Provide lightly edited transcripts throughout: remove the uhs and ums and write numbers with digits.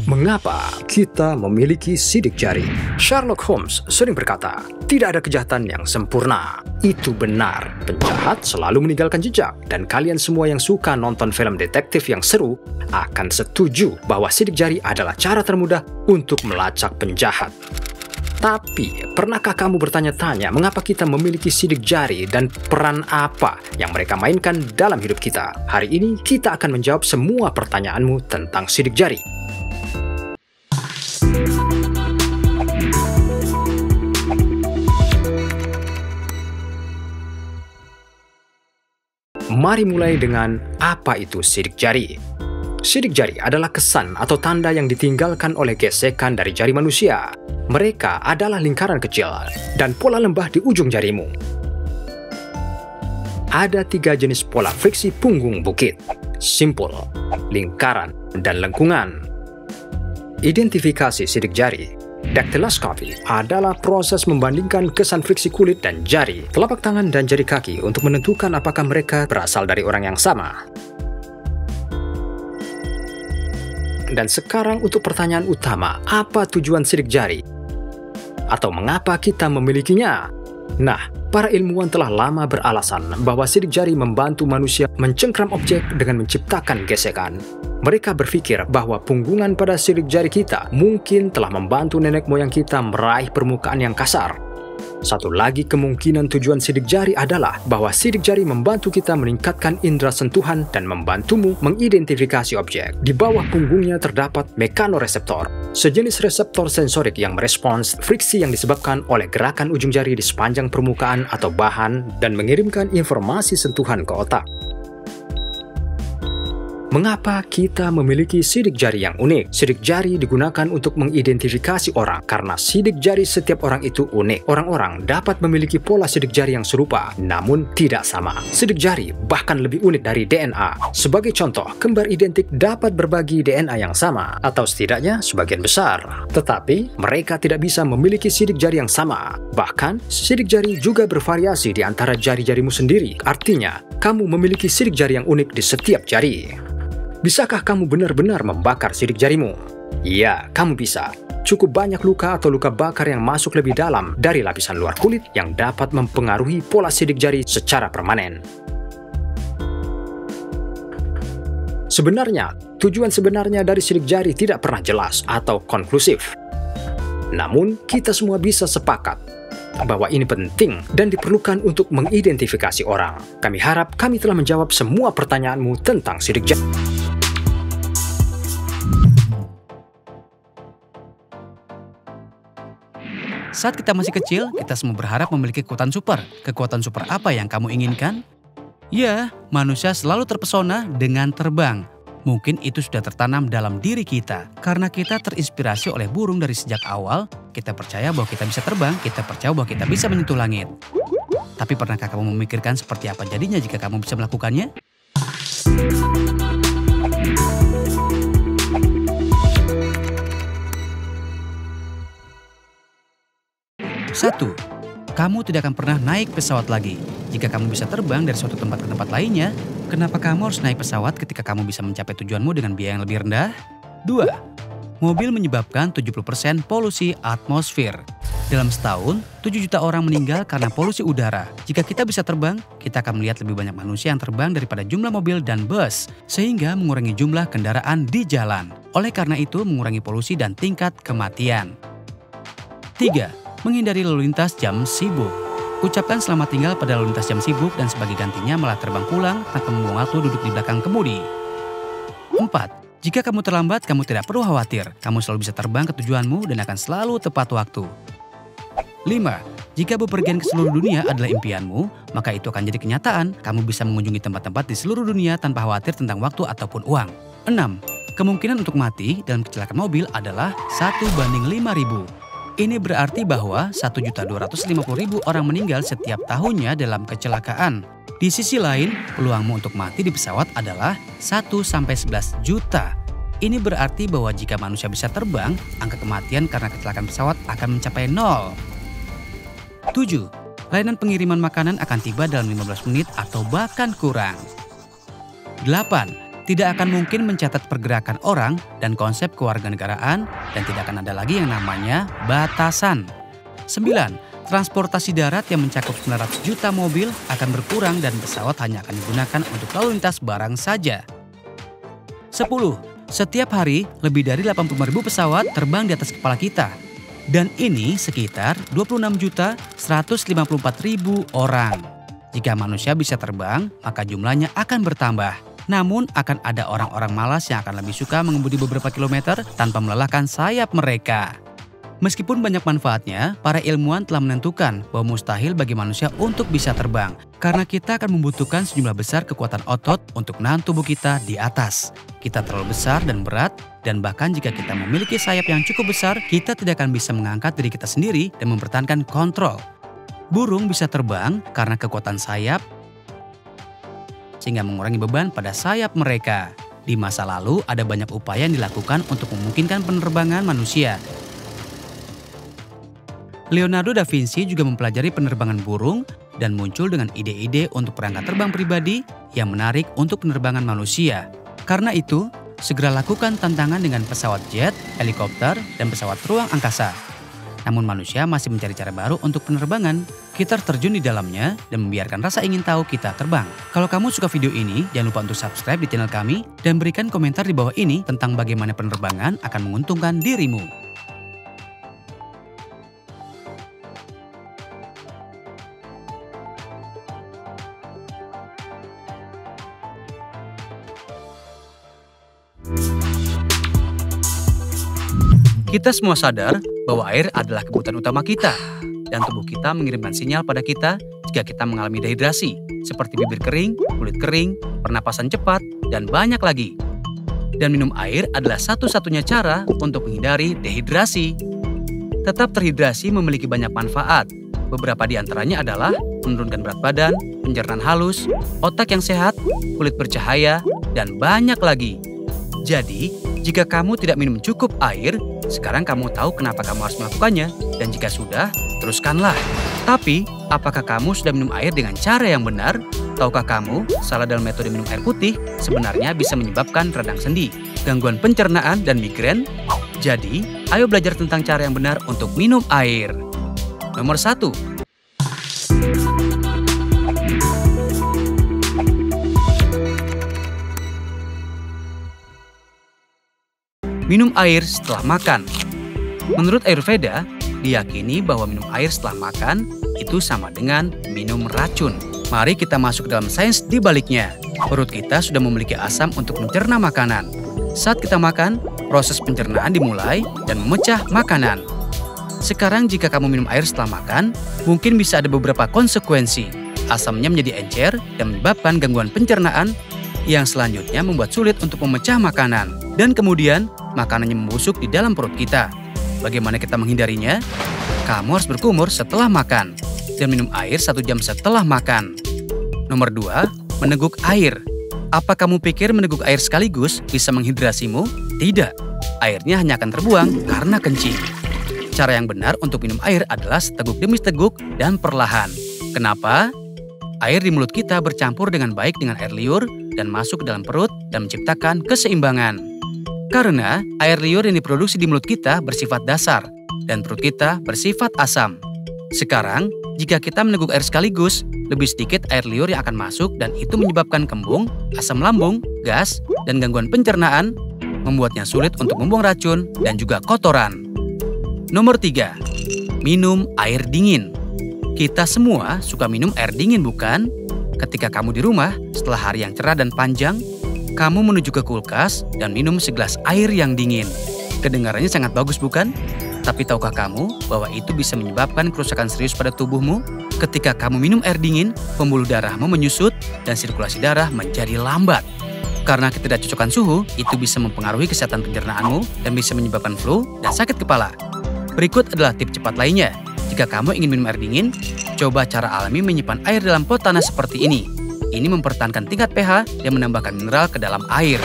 Mengapa kita memiliki sidik jari? Sherlock Holmes sering berkata, tidak ada kejahatan yang sempurna. Itu benar, penjahat selalu meninggalkan jejak. Dan kalian semua yang suka nonton film detektif yang seru akan setuju bahwa sidik jari adalah cara termudah untuk melacak penjahat. Tapi, pernahkah kamu bertanya-tanya mengapa kita memiliki sidik jari dan peran apa yang mereka mainkan dalam hidup kita? Hari ini kita akan menjawab semua pertanyaanmu tentang sidik jari. Mari mulai dengan apa itu sidik jari. Sidik jari adalah kesan atau tanda yang ditinggalkan oleh gesekan dari jari manusia. Mereka adalah lingkaran kecil dan pola lembah di ujung jarimu. Ada 3 jenis pola friksi punggung bukit: simpul, lingkaran, dan lengkungan. Identifikasi sidik jari. Daktiloskopi adalah proses membandingkan kesan friksi kulit dan jari, telapak tangan dan jari kaki untuk menentukan apakah mereka berasal dari orang yang sama. Dan sekarang untuk pertanyaan utama, apa tujuan sidik jari? Atau mengapa kita memilikinya? Nah, para ilmuwan telah lama beralasan bahwa sidik jari membantu manusia mencengkram objek dengan menciptakan gesekan. Mereka berpikir bahwa punggungan pada sidik jari kita mungkin telah membantu nenek moyang kita meraih permukaan yang kasar. Satu lagi kemungkinan tujuan sidik jari adalah bahwa sidik jari membantu kita meningkatkan indera sentuhan dan membantumu mengidentifikasi objek. Di bawah punggungnya terdapat mekanoreseptor, sejenis reseptor sensorik yang merespons friksi yang disebabkan oleh gerakan ujung jari di sepanjang permukaan atau bahan dan mengirimkan informasi sentuhan ke otak. Mengapa kita memiliki sidik jari yang unik? Sidik jari digunakan untuk mengidentifikasi orang karena sidik jari setiap orang itu unik. Orang-orang dapat memiliki pola sidik jari yang serupa, namun tidak sama. Sidik jari bahkan lebih unik dari DNA. Sebagai contoh, kembar identik dapat berbagi DNA yang sama, atau setidaknya sebagian besar. Tetapi, mereka tidak bisa memiliki sidik jari yang sama. Bahkan, sidik jari juga bervariasi di antara jari-jarimu sendiri. Artinya, kamu memiliki sidik jari yang unik di setiap jari. Bisakah kamu benar-benar membakar sidik jarimu? Ya, kamu bisa. Cukup banyak luka atau luka bakar yang masuk lebih dalam dari lapisan luar kulit yang dapat mempengaruhi pola sidik jari secara permanen. Sebenarnya, tujuan sebenarnya dari sidik jari tidak pernah jelas atau konklusif. Namun, kita semua bisa sepakat bahwa ini penting dan diperlukan untuk mengidentifikasi orang. Kami harap kami telah menjawab semua pertanyaanmu tentang sidik jari. Saat kita masih kecil, kita semua berharap memiliki kekuatan super. Kekuatan super apa yang kamu inginkan? Ya, manusia selalu terpesona dengan terbang. Mungkin itu sudah tertanam dalam diri kita. Karena kita terinspirasi oleh burung dari sejak awal, kita percaya bahwa kita bisa terbang, kita percaya bahwa kita bisa menyentuh langit. Tapi pernahkah kamu memikirkan seperti apa jadinya jika kamu bisa melakukannya? 1. Kamu tidak akan pernah naik pesawat lagi. Jika kamu bisa terbang dari suatu tempat ke tempat lainnya, kenapa kamu harus naik pesawat ketika kamu bisa mencapai tujuanmu dengan biaya yang lebih rendah? 2. Mobil menyebabkan 70% polusi atmosfer. Dalam setahun, 7 juta orang meninggal karena polusi udara. Jika kita bisa terbang, kita akan melihat lebih banyak manusia yang terbang daripada jumlah mobil dan bus, sehingga mengurangi jumlah kendaraan di jalan. Oleh karena itu, mengurangi polusi dan tingkat kematian. 3. Menghindari lalu lintas jam sibuk. Ucapkan selamat tinggal pada lalu lintas jam sibuk dan sebagai gantinya malah terbang pulang tanpa membuang waktu duduk di belakang kemudi. 4. Jika kamu terlambat, kamu tidak perlu khawatir. Kamu selalu bisa terbang ke tujuanmu dan akan selalu tepat waktu. 5. Jika bepergian ke seluruh dunia adalah impianmu, maka itu akan jadi kenyataan. Kamu bisa mengunjungi tempat-tempat di seluruh dunia tanpa khawatir tentang waktu ataupun uang. 6. Kemungkinan untuk mati dalam kecelakaan mobil adalah 1:5.000. Ini berarti bahwa 1.250.000 orang meninggal setiap tahunnya dalam kecelakaan. Di sisi lain, peluangmu untuk mati di pesawat adalah 1-11 juta. Ini berarti bahwa jika manusia bisa terbang, angka kematian karena kecelakaan pesawat akan mencapai 0. 7. Layanan pengiriman makanan akan tiba dalam 15 menit atau bahkan kurang. 8. tidak akan mungkin mencatat pergerakan orang dan konsep kewarganegaraan, dan tidak akan ada lagi yang namanya batasan. 9. Transportasi darat yang mencakup 900 juta mobil akan berkurang dan pesawat hanya akan digunakan untuk lalu lintas barang saja. 10. Setiap hari, lebih dari 80.000 pesawat terbang di atas kepala kita. Dan ini sekitar 26.154.000 orang. Jika manusia bisa terbang, maka jumlahnya akan bertambah. Namun akan ada orang-orang malas yang akan lebih suka mengemudi beberapa kilometer tanpa melelahkan sayap mereka. Meskipun banyak manfaatnya, para ilmuwan telah menentukan bahwa mustahil bagi manusia untuk bisa terbang. Karena kita akan membutuhkan sejumlah besar kekuatan otot untuk menahan tubuh kita di atas. Kita terlalu besar dan berat, dan bahkan jika kita memiliki sayap yang cukup besar, kita tidak akan bisa mengangkat diri kita sendiri dan mempertahankan kontrol. Burung bisa terbang karena kekuatan sayap, sehingga mengurangi beban pada sayap mereka. Di masa lalu, ada banyak upaya yang dilakukan untuk memungkinkan penerbangan manusia. Leonardo da Vinci juga mempelajari penerbangan burung dan muncul dengan ide-ide untuk perangkat terbang pribadi yang menarik untuk penerbangan manusia. Karena itu, segera lakukan tantangan dengan pesawat jet, helikopter, dan pesawat ruang angkasa. Namun manusia masih mencari cara baru untuk penerbangan. Kita terjun di dalamnya dan membiarkan rasa ingin tahu kita terbang. Kalau kamu suka video ini, jangan lupa untuk subscribe di channel kami dan berikan komentar di bawah ini tentang bagaimana penerbangan akan menguntungkan dirimu. Kita semua sadar bahwa air adalah kebutuhan utama kita, dan tubuh kita mengirimkan sinyal pada kita jika kita mengalami dehidrasi, seperti bibir kering, kulit kering, pernapasan cepat, dan banyak lagi. Dan minum air adalah satu-satunya cara untuk menghindari dehidrasi. Tetap terhidrasi memiliki banyak manfaat. Beberapa di antaranya adalah menurunkan berat badan, pencernaan halus, otak yang sehat, kulit bercahaya, dan banyak lagi. Jadi, jika kamu tidak minum cukup air, sekarang kamu tahu kenapa kamu harus melakukannya. Dan jika sudah, teruskanlah. Tapi, apakah kamu sudah minum air dengan cara yang benar? Tahukah kamu, salah dalam metode minum air putih sebenarnya bisa menyebabkan radang sendi, gangguan pencernaan, dan migrain? Jadi, ayo belajar tentang cara yang benar untuk minum air. Nomor 1. Minum air setelah makan. Menurut Ayurveda, diyakini bahwa minum air setelah makan itu sama dengan minum racun. Mari kita masuk ke dalam sains di baliknya. Perut kita sudah memiliki asam untuk mencerna makanan. Saat kita makan, proses pencernaan dimulai dan memecah makanan. Sekarang jika kamu minum air setelah makan, mungkin bisa ada beberapa konsekuensi. Asamnya menjadi encer dan menyebabkan gangguan pencernaan yang selanjutnya membuat sulit untuk memecah makanan. Dan kemudian, makanannya membusuk di dalam perut kita. Bagaimana kita menghindarinya? Kamu harus berkumur setelah makan dan minum air 1 jam setelah makan. Nomor 2, meneguk air. Apa kamu pikir meneguk air sekaligus bisa menghidrasimu? Tidak. Airnya hanya akan terbuang karena kencing. Cara yang benar untuk minum air adalah seteguk demi seteguk dan perlahan. Kenapa? Air di mulut kita bercampur dengan baik dengan air liur dan masuk ke dalam perut dan menciptakan keseimbangan. Karena air liur yang diproduksi di mulut kita bersifat dasar dan perut kita bersifat asam. Sekarang, jika kita meneguk air sekaligus, lebih sedikit air liur yang akan masuk dan itu menyebabkan kembung, asam lambung, gas, dan gangguan pencernaan, membuatnya sulit untuk membuang racun dan juga kotoran. Nomor 3, minum air dingin. Kita semua suka minum air dingin, bukan? Ketika kamu di rumah, setelah hari yang cerah dan panjang, kamu menuju ke kulkas dan minum segelas air yang dingin. Kedengarannya sangat bagus, bukan? Tapi tahukah kamu bahwa itu bisa menyebabkan kerusakan serius pada tubuhmu? Ketika kamu minum air dingin, pembuluh darahmu menyusut dan sirkulasi darah menjadi lambat. Karena ketidakcocokan suhu, itu bisa mempengaruhi kesehatan pencernaanmu dan bisa menyebabkan flu dan sakit kepala. Berikut adalah tips cepat lainnya. Jika kamu ingin minum air dingin, coba cara alami menyimpan air dalam pot tanah seperti ini. Ini mempertahankan tingkat pH dan menambahkan mineral ke dalam air.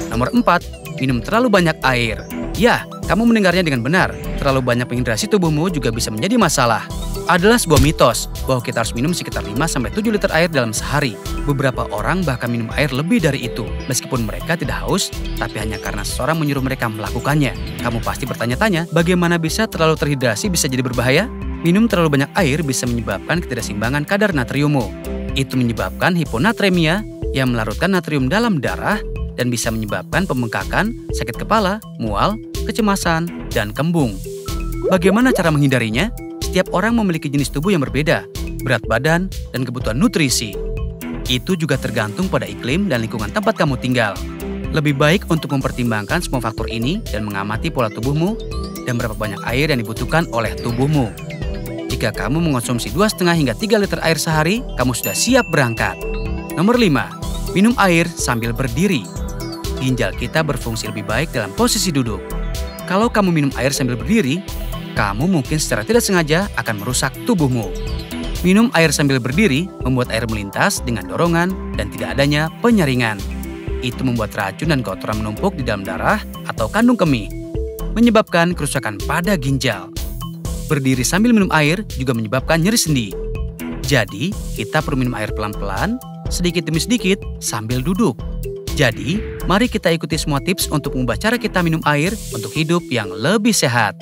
Nomor 4, minum terlalu banyak air. Ya, kamu mendengarnya dengan benar. Terlalu banyak menghidrasi tubuhmu juga bisa menjadi masalah. adalah sebuah mitos bahwa kita harus minum sekitar 5-7 liter air dalam sehari. Beberapa orang bahkan minum air lebih dari itu, meskipun mereka tidak haus, tapi hanya karena seseorang menyuruh mereka melakukannya. Kamu pasti bertanya-tanya, bagaimana bisa terlalu terhidrasi bisa jadi berbahaya? Minum terlalu banyak air bisa menyebabkan ketidakseimbangan kadar natriummu. Itu menyebabkan hiponatremia yang melarutkan natrium dalam darah dan bisa menyebabkan pembengkakan, sakit kepala, mual, kecemasan, dan kembung. Bagaimana cara menghindarinya? Setiap orang memiliki jenis tubuh yang berbeda, berat badan, dan kebutuhan nutrisi. Itu juga tergantung pada iklim dan lingkungan tempat kamu tinggal. Lebih baik untuk mempertimbangkan semua faktor ini dan mengamati pola tubuhmu dan berapa banyak air yang dibutuhkan oleh tubuhmu. Jika kamu mengonsumsi 2,5 hingga 3 liter air sehari, kamu sudah siap berangkat. Nomor 5. Minum air sambil berdiri. Ginjal kita berfungsi lebih baik dalam posisi duduk. Kalau kamu minum air sambil berdiri, kamu mungkin secara tidak sengaja akan merusak tubuhmu. Minum air sambil berdiri membuat air melintas dengan dorongan dan tidak adanya penyaringan. Itu membuat racun dan kotoran menumpuk di dalam darah atau kandung kemih, menyebabkan kerusakan pada ginjal. Berdiri sambil minum air juga menyebabkan nyeri sendi. Jadi, kita perlu minum air pelan-pelan, sedikit demi sedikit, sambil duduk. Jadi, mari kita ikuti semua tips untuk mengubah cara kita minum air untuk hidup yang lebih sehat.